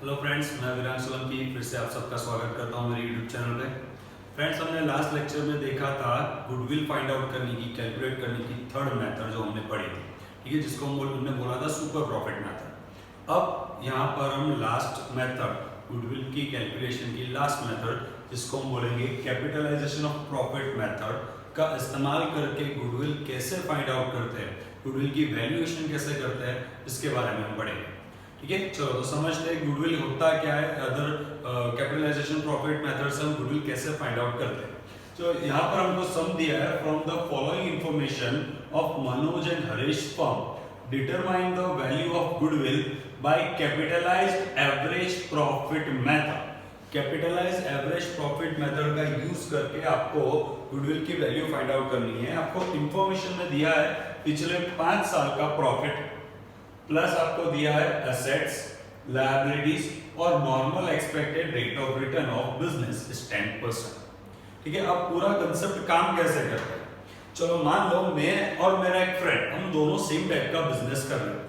Hello friends, मैं विरांश सोलंकी फिर से आप सबका स्वागत करता हूं मेरे यूट्यूब चैनल पे। फ्रेंड्स, हमने लास्ट लेक्चर में देखा था गुडविल फाइंड आउट करने की, कैलकुलेट करने की थर्ड मेथड जो हमने पढ़ी थी, ठीक है, जिसको हमने बोला था सुपर प्रॉफिट मेथड। अब यहाँ पर हम लास्ट मेथड, गुडविल की कैलकुलेशन की लास्ट मेथड, जिसको हम बोलेंगे कैपिटलाइजेशन ऑफ प्रॉफिट मेथड, का इस्तेमाल करके गुडविल कैसे फाइंड आउट करते हैं, गुडविल की वैल्यूएशन कैसे करते हैं, इसके बारे में हम पढ़ेंगे। ठीक है, चलो तो समझते हैं गुडविल होता क्या है, अदर कैपिटलाइजेशन प्रॉफिट मेथड से हम गुडविल कैसे फाइंड आउट करते हैं। तो यहाँ पर हमको सम दिया है, from the following information of Manoj and Harish firm determine the value of goodwill by capitalised average profit method. Capitalised average profit method का यूज करके आपको गुडविल की वैल्यू फाइंड आउट करनी है। आपको इंफॉर्मेशन में दिया है पिछले 5 साल का प्रॉफिट, प्लस आपको दिया है एसेट्स, लायबिलिटीज और normal expected rate of return of business is 10%। ठीक है, अब पूरा कंसेप्ट काम कैसे करता है। चलो मान लो मैं और मेरा एक फ्रेंड, हम दोनों सेम टाइप का बिजनेस कर रहे हैं।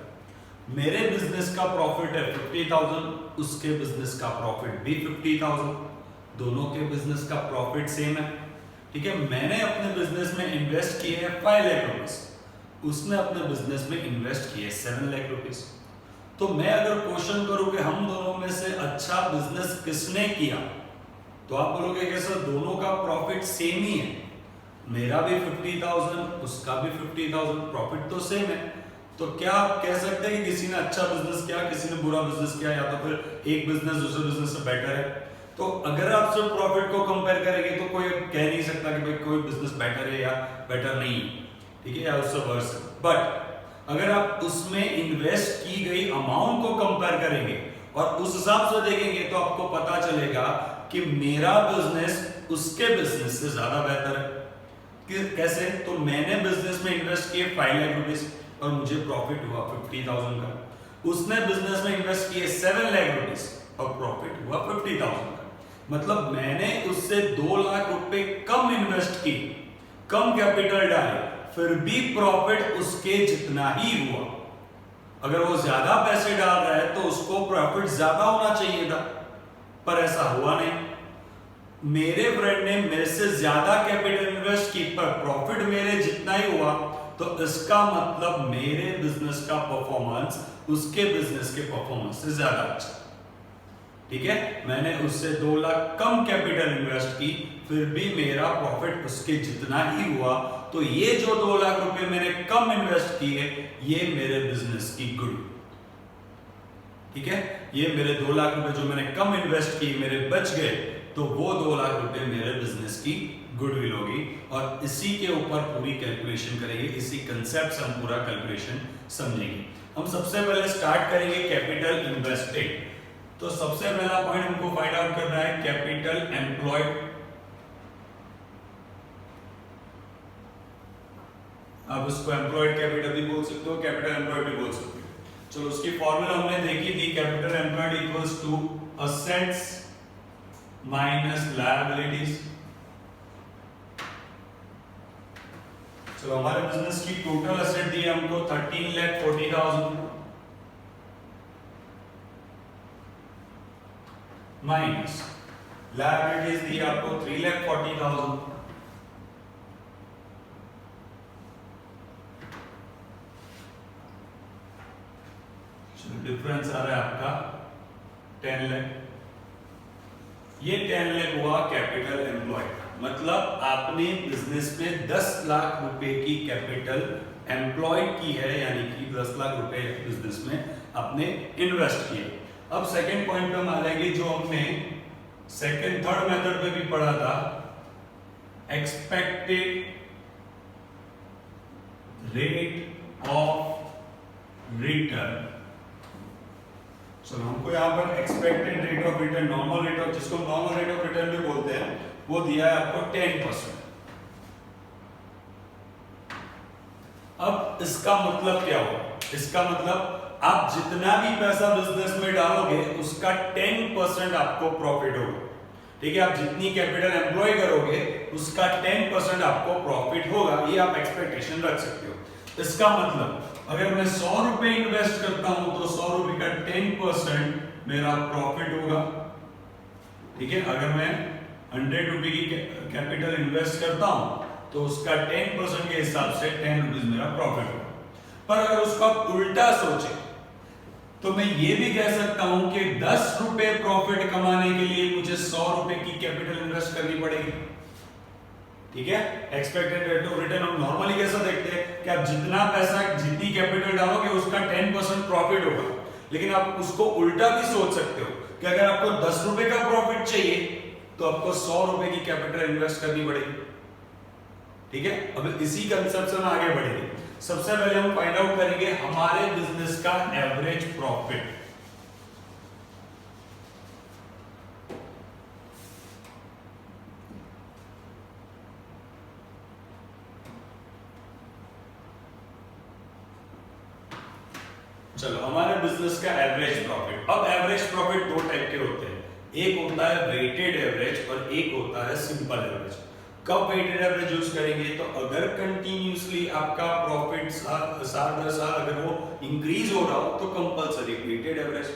मेरे बिजनेस का प्रॉफिट है 50,000, उसके बिजनेस का प्रॉफिट भी 50,000, दोनों के बिजनेस का प्रॉफिट सेम है। ठीक है, मैंने अपने बिजनेस में इन्वेस्ट किए हैं 5 लाख रुपीस, उसने अपने बिजनेस में इन्वेस्ट किए 7 लाख रुपीस। तो मैं अगर क्वेश्चन करूं कि हम दोनों में से अच्छा बिजनेस किसने किया, तो आप बोलोगे कि सर दोनों का प्रॉफिट सेम ही है, मेरा भी 50,000, उसका भी 50,000, प्रॉफिट तो सेम है। तो क्या आप कह सकते हैं कि किसी ने अच्छा बिजनेस किया, किसी ने बुरा बिजनेस किया, या तो फिर एक बिजनेस दूसरे बिजनेस से बेटर है। तो अगर आप सिर्फ प्रॉफिट को कंपेयर करेंगे तो कोई कह नहीं सकता कि भाई कोई बिजनेस बेटर है या बेटर नहीं है, ठीक है, या उससे वर्स। बट अगर आप उसमें इन्वेस्ट की गई अमाउंट को कंपेयर करेंगे और उस हिसाब से देखेंगे तो आपको पता चलेगा कि मेरा बिजनेस उसके बिजनेस से ज्यादा बेहतर है। कैसे? तो मैंने बिजनेस में इन्वेस्ट किए 5 लाख रुपीस और मुझे प्रॉफिट हुआ 50,000 का। उसने बिजनेस में इन्वेस्ट किए 7 लाख रुपीस और प्रॉफिट हुआ 50,000 का। मतलब मैंने उससे 2 लाख रुपए कम इन्वेस्ट की, कम कैपिटल डाले, फिर भी प्रॉफिट उसके जितना ही हुआ। अगर वो ज्यादा पैसे डाल रहा है तो उसको प्रॉफिट ज्यादा होना चाहिए था, पर ऐसा हुआ नहीं। मेरे फ्रेंड ने मेरे से ज्यादा कैपिटल इन्वेस्ट की पर प्रॉफिट मेरे जितना ही हुआ, तो इसका मतलब मेरे बिजनेस का परफॉर्मेंस उसके बिजनेस के परफॉर्मेंस से ज्यादा अच्छा। ठीक है, मैंने उससे 2 लाख कम कैपिटल इन्वेस्ट की, फिर भी मेरा प्रॉफिट उसके जितना ही हुआ। तो ये जो 2 लाख रुपए मैंने कम इन्वेस्ट किए, ये मेरे बिजनेस की गुड। ठीक है, ये मेरे 2 लाख रुपए जो मैंने कम इन्वेस्ट किए मेरे बच गए, तो वो 2 लाख रुपए मेरे बिजनेस की गुडविल होगी। और इसी के ऊपर पूरी कैलकुलेशन करेंगे, इसी कंसेप्ट से हम पूरा कैलकुलेशन समझेंगे। हम सबसे पहले स्टार्ट करेंगे कैपिटल इन्वेस्टेड। तो सबसे पहला पॉइंट हमको फाइंड आउट करना है कैपिटल एम्प्लॉयड। आप उसको एम्प्लॉयड कैपिटल भी बोल सकते हो, कैपिटल एम्प्लॉयड भी बोल सकते हो। चलो उसकी फॉर्मूला हमने देखी थी, capital employed equals to assets minus liabilities. चलो हमारे बिजनेस की टोटल असेट दी है हमको 13,40,000 माइनस लायबिलिटीज दी आपको 3,40,000। डिफरेंस आ रहा है आपका 10 लाख। ये 10 लाख हुआ कैपिटल एम्प्लॉयड, मतलब आपने बिजनेस में 10 लाख रुपए की कैपिटल एम्प्लॉयड की है, यानी कि 10 लाख रुपए बिजनेस में आपने इन्वेस्ट किए। अब सेकंड पॉइंट पे हम आ जाएंगे, जो हमने थर्ड मेथड पे भी पढ़ा था, एक्सपेक्टेड रेट ऑफ रिटर्न। चलो हमको यहाँ पर expected rate of return, normal rate of, जिसको नॉर्मल रेट ऑफ रिटर्न भी बोलते हैं, वो दिया है आपको 10%। अब इसका मतलब क्या होगा? इसका मतलब आप जितना भी पैसा बिजनेस में डालोगे उसका 10% आपको प्रॉफिट होगा। ठीक है, आप जितनी कैपिटल एम्प्लॉय करोगे उसका 10% आपको प्रॉफिट होगा, ये आप एक्सपेक्टेशन रख सकते हो। इसका मतलब अगर मैं 100 रुपए इन्वेस्ट करता हूं तो 100 रुपए का 10% मेरा प्रॉफिट होगा। ठीक है, अगर मैं 100 रुपए की कैपिटल इन्वेस्ट करता हूं तो उसका 10% के हिसाब से 10 रुपीज मेरा प्रॉफिट होगा। पर अगर उसका उल्टा सोचे तो मैं ये भी कह सकता हूं कि 10 रुपए प्रॉफिट कमाने के लिए मुझे 100 रुपए की कैपिटल इन्वेस्ट करनी पड़ेगी। ठीक है, एक्सपेक्टेड रेट ऑफ रिटर्न हम नॉर्मली कैसा देखते हैं कि आप जितना पैसा जितनी कैपिटल डालोगे उसका 10% प्रॉफिट होगा। लेकिन आप उसको उल्टा भी सोच सकते हो कि अगर आपको 10 रुपए का प्रॉफिट चाहिए तो आपको 100 रुपए की कैपिटल इन्वेस्ट करनी पड़ेगी। ठीक है, अब इसी कंसेप्ट से हम आगे बढ़ेंगे। सबसे पहले हम फाइंड आउट करेंगे हमारे बिजनेस का एवरेज प्रॉफिट। चलो, हमारे बिजनेस का एवरेज प्रॉफिट। अब एवरेज प्रॉफिट दो टाइप के होते हैं, एक होता है वेटेड एवरेज और एक होता है सिंपल एवरेज। कब वेटेड एवरेज यूज करेंगे? तो अगर कंटिन्यूअसली आपका प्रॉफिट साल दर साल अगर वो इंक्रीज हो रहा हो तो कंपलसरी वेटेड एवरेज,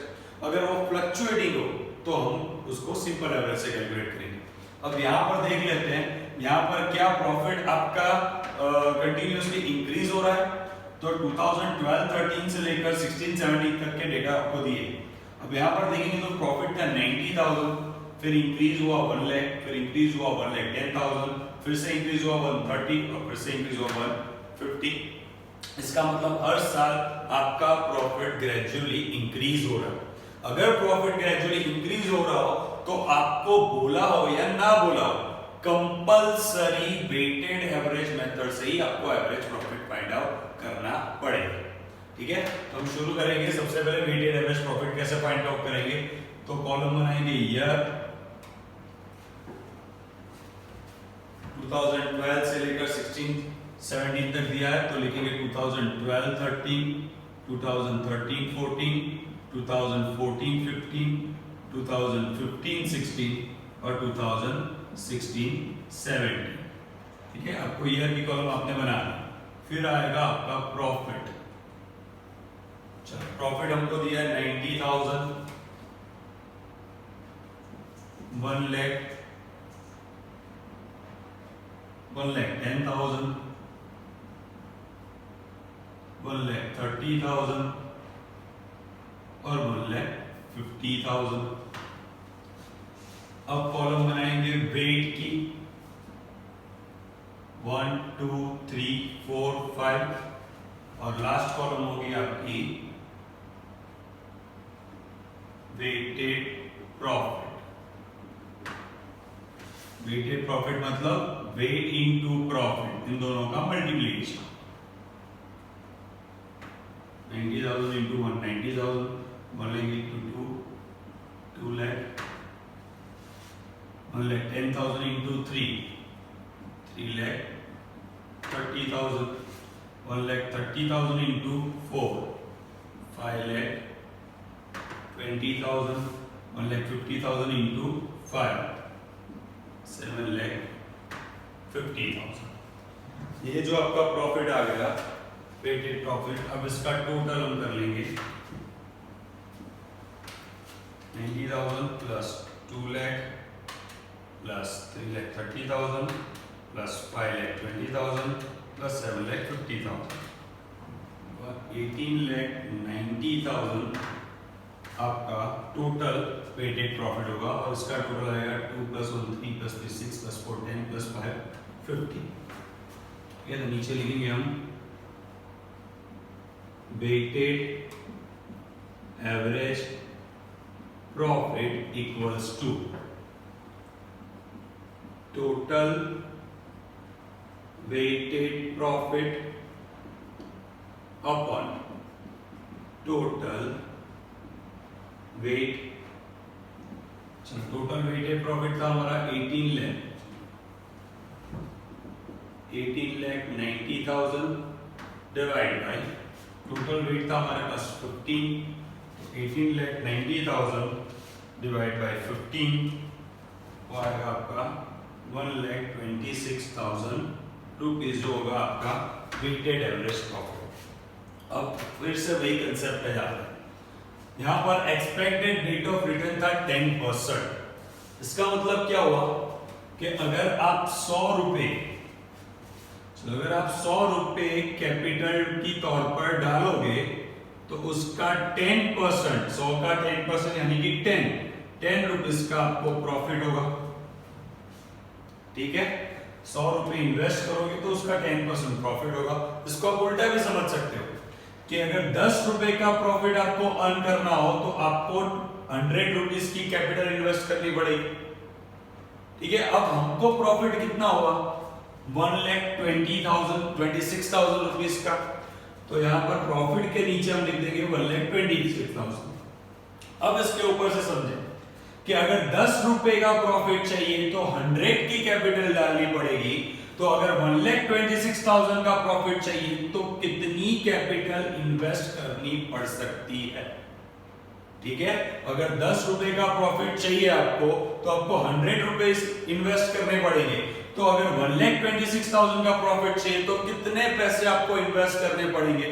अगर वो फ्लक्चुएटिंग हो तो हम उसको सिंपल एवरेज से कैलकुलेट करेंगे। अब यहाँ पर देख लेते हैं, यहाँ पर क्या प्रॉफिट आपका कंटिन्यूअसली इंक्रीज हो रहा है। तो 2012-13 से लेकर 16-17 तक के डेटा आपको दिए। अब यहाँ पर देखेंगे तो प्रॉफिट था 90,000, फिर इंक्रीज हुआ 1 लाख, फिर इंक्रीज हुआ 1,10,000, फिर से इंक्रीज हुआ 130 और फिर से इंक्रीज हुआ 150। इसका मतलब हर साल आपका प्रॉफिट ग्रेजुअली इंक्रीज हो रहा है। अगर प्रॉफिट ग्रेजुअली इंक्रीज हो रहा हो तो आपको बोला हो या ना बोला हो, कंपलसरी वेटेड एवरेज मेथड से ही आपको एवरेज प्रॉफिट फाइंड आउट करना पड़ेगा। ठीक है, तो हम शुरू करेंगे। सबसे पहले वेटेड एवरेज प्रॉफिट कैसे फाइंड आउट करेंगे? तो कॉलम बनाएंगे ईयर 2012 से लेकर 16-17 तक दिया है तो लिखेंगे 2012-13, 2013-14, 2014-15, 2015-16 और 2016-17। ठीक है, आपको ईयर की कॉलम आपने बनाना। फिर आएगा आपका प्रॉफिट। चलो, प्रॉफिट हमको दिया है 90,000, 1 लाख, 1,10,000, 1,30,000 और 1,50,000। अब कॉलम बनाएंगे वेट की 1, 2, 3, 4, 5 और लास्ट कॉलम होगी आपकी वेटेड प्रॉफिट। वेटेड प्रॉफिट मतलब वेट इनटू प्रॉफिट, इन दोनों का मल्टीप्लिकेशन। 90,000 इंटू 190,000 बोलेंगे two 2 lakh, 1,10,000 into 3 lakh 30,000, 1,30,000 into 4 5 lakh 20,000, 1,50,000 into 5 7,50,000। ये जो आपका प्रॉफिट आ गया वेटेड प्रॉफिट। अब इसका टोटल हम कर लेंगे 90,000 plus 2 lakh plus 3,30,000 plus 5,20,000 plus 7,50,000, 18,90,000 आपका टोटल वेटेड प्रॉफिट होगा। और इसका टोटल आएगा 2 + 1 3 + 3 6 + 4 10 + 5 50। ठीक है, तो नीचे लिखेंगे हम weighted average profit equals to total weighted profit upon total weight. Total weighted profit था हमारा 18,90,000 डिवाइड बाय टोटल वेट था हमारे पास 15। 18,90,000 डिवाइड बाय 15 वो आएगा आपका 1,26,000 रुपीज जो होगा आपका वेटेड एवरेज प्रॉफिट। अब फिर से वही कंसेप्ट पे जाता है। यहाँ पर एक्सपेक्टेड रेट ऑफ रिटर्न था 10%। इसका मतलब क्या हुआ कि अगर आप 100 रुपए कैपिटल की तौर पर डालोगे तो उसका 10%, 100 का 10% यानी कि 10 रुपीज का आपको प्रॉफिट होगा। ठीक है, 100 रुपए इन्वेस्ट करोगे तो उसका 10% प्रॉफिट होगा। इसको आप उल्टा भी समझ सकते हो कि अगर 10 रुपए का प्रॉफिट आपको अर्न करना हो तो आपको 100 रुपीज की कैपिटल इन्वेस्ट करनी पड़ेगी। ठीक है, अब हमको प्रॉफिट कितना हुआ 1,20,000 रुपीज का, तो यहां पर प्रॉफिट के नीचे हम लिख देंगे 1,26,000। अब इसके ऊपर से समझे कि अगर 10 रुपए का प्रॉफिट चाहिए तो 100 की कैपिटल डालनी पड़ेगी। तो अगर 1,26,000 का प्रॉफिट चाहिए तो कितनी कैपिटल इन्वेस्ट करनी पड़ सकती है। ठीक है, अगर 10 रुपए का प्रॉफिट चाहिए आपको तो आपको 100 रुपए इन्वेस्ट करने पड़ेंगे। तो अगर 1,26,000 का प्रॉफिट चाहिए तो कितने पैसे आपको इन्वेस्ट करने पड़ेंगे।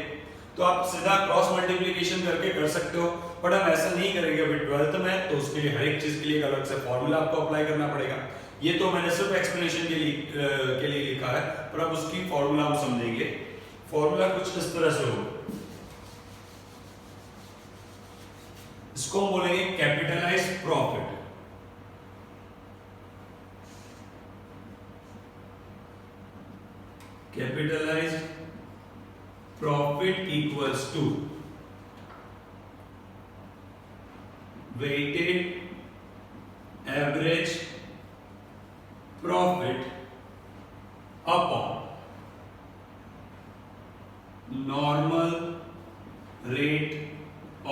तो आप सीधा क्रॉस मल्टीप्लिकेशन करके कर सकते हो, बट हम ऐसा नहीं करेंगे अभी 12th में, तो उसके लिए हर एक चीज के लिए अलग से फॉर्मूला आपको अप्लाई करना पड़ेगा। ये तो मैंने सिर्फ एक्सप्लेनेशन के लिए लिखा है, पर अब उसकी फॉर्मूला हम समझेंगे। फॉर्मूला कुछ इस तरह से होगा, इसको हम बोलेंगे capitalised profit. Capitalised profit equals to weighted average profit upon normal rate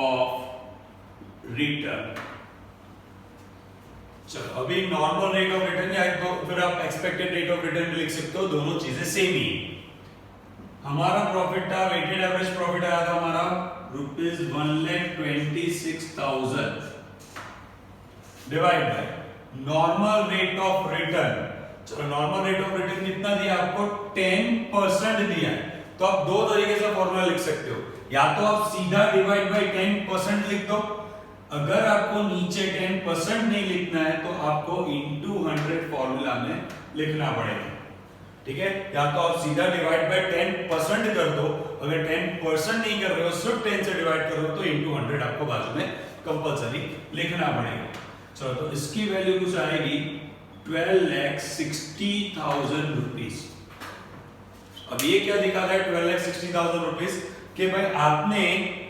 of return. चलो, अभी नॉर्मल रेट ऑफ रिटर्न या तो फिर आप एक्सपेक्टेड रेट ऑफ रिटर्न भी लिख सकते हो, दोनों चीजें सेम ही। हमारा प्रॉफिट था, वेटेड एवरेज प्रॉफिट आया था हमारा ₹1,26,000 divide by normal rate of return. चलो, नॉर्मल रेट ऑफ रिटर्न कितना दिया आपको 10% दिया है। तो आप दो तरीके से फॉर्मूला लिख सकते हो, या तो आप सीधा डिवाइड बाय 10% लिख दो, अगर आपको नीचे 10% नहीं लिखना है तो आपको into 100 फॉर्मूला में लिखना पड़ेगा। ठीक है, या तो आप सीधा डिवाइड बाय 10% कर दो, अगर 10% नहीं कर रहे हो सिर्फ 10 से डिवाइड कर रहे हो तो into 100 आपको बाजू में कंपलसरी लिखना पड़ेगा। चलो, तो इसकी वैल्यू कुछ आएगी 12,60,000 रुपीज। अब ये क्या दिखा रहा है 12,60,000 रुपीज कि भाई आपने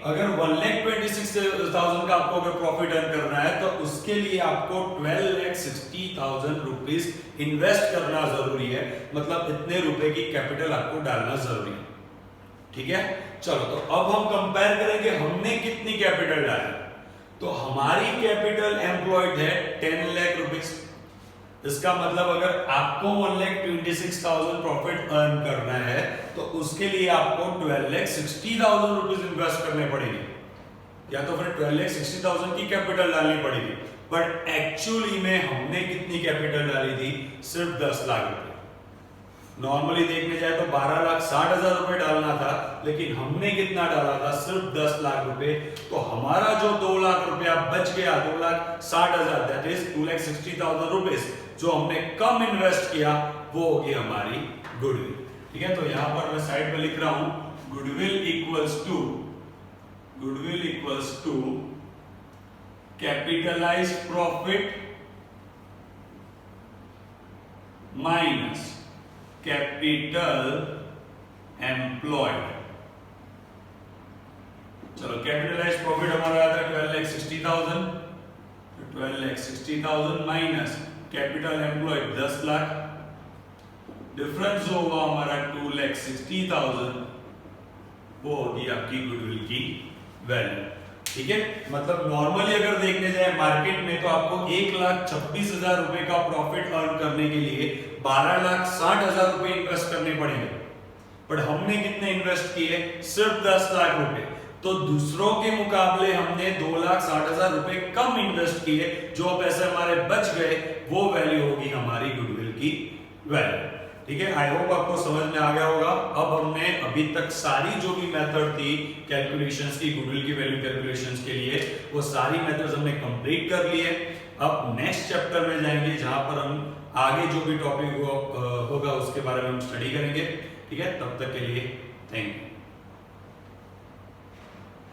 अगर 1,26,000 का आपको अगर प्रॉफिट अर्न करना है तो उसके लिए आपको 12,60,000 रुपीज इन्वेस्ट करना जरूरी है, मतलब इतने रुपए की कैपिटल आपको डालना जरूरी है। ठीक है, चलो, तो अब हम कंपेयर करेंगे हमने कितनी कैपिटल डाली। तो हमारी कैपिटल एम्प्लॉयड है 10 लाख रुपीज। इसका मतलब अगर आपको 1,26,000 प्रॉफिट अर्न करना है तो उसके लिए आपको 12,60,000 रुपीज इन्वेस्ट करने पड़ेंगे, या तो फिर 12,60,000 की कैपिटल डालनी पड़ेगी। बट एक्चुअली में हमने कितनी कैपिटल डाली थी, सिर्फ 10 लाख रुपए। नॉर्मली देखने जाए तो 12,60,000 रुपए डालना था, लेकिन हमने कितना डाला था, सिर्फ 10 लाख रुपए। तो हमारा जो 2 लाख रुपया बच गया, 2,60,000, दैट इज 2,60,000 रुपीज जो हमने कम इन्वेस्ट किया, वो होगी हमारी गुडविल। ठीक है, तो यहां पर मैं साइड पे लिख रहा हूं goodwill equals to capitalised profit minus capital employed. चलो, कैपिटलाइज्ड प्रॉफिट हमारा आया था 12,60,000, 12,60,000 minus capital employed 10 lakh, difference जो होगा हमारा 2,60,000, वो होगी आपकी गुडविल की वैल्यू। ठीक है, मतलब नॉर्मली अगर देखने जाए मार्केट में तो आपको 1,26,000 रुपए का प्रॉफिट अर्न करने के लिए 12,60,000 रुपए इन्वेस्ट करने पड़ेंगे, बट हमने कितने इन्वेस्ट किए, सिर्फ 10 लाख रुपए। तो दूसरों के मुकाबले हमने 2,60,000 रुपए कम इन्वेस्ट किए, जो पैसे हमारे बच गए वो वैल्यू होगी हमारी गुडविल की वैल्यू। ठीक है, आई होप आपको समझ में आ गया होगा। अब हमने अभी तक सारी जो भी मेथड थी कैलकुलेशंस की, गुडविल की वैल्यू कैलकुलेशंस के लिए, वो सारी मेथड्स हमने कंप्लीट कर लिए। अब नेक्स्ट चैप्टर में जाएंगे जहां पर हम आगे जो भी टॉपिक होगा उसके बारे में हम स्टडी करेंगे। ठीक है, तब तक के लिए थैंक यू।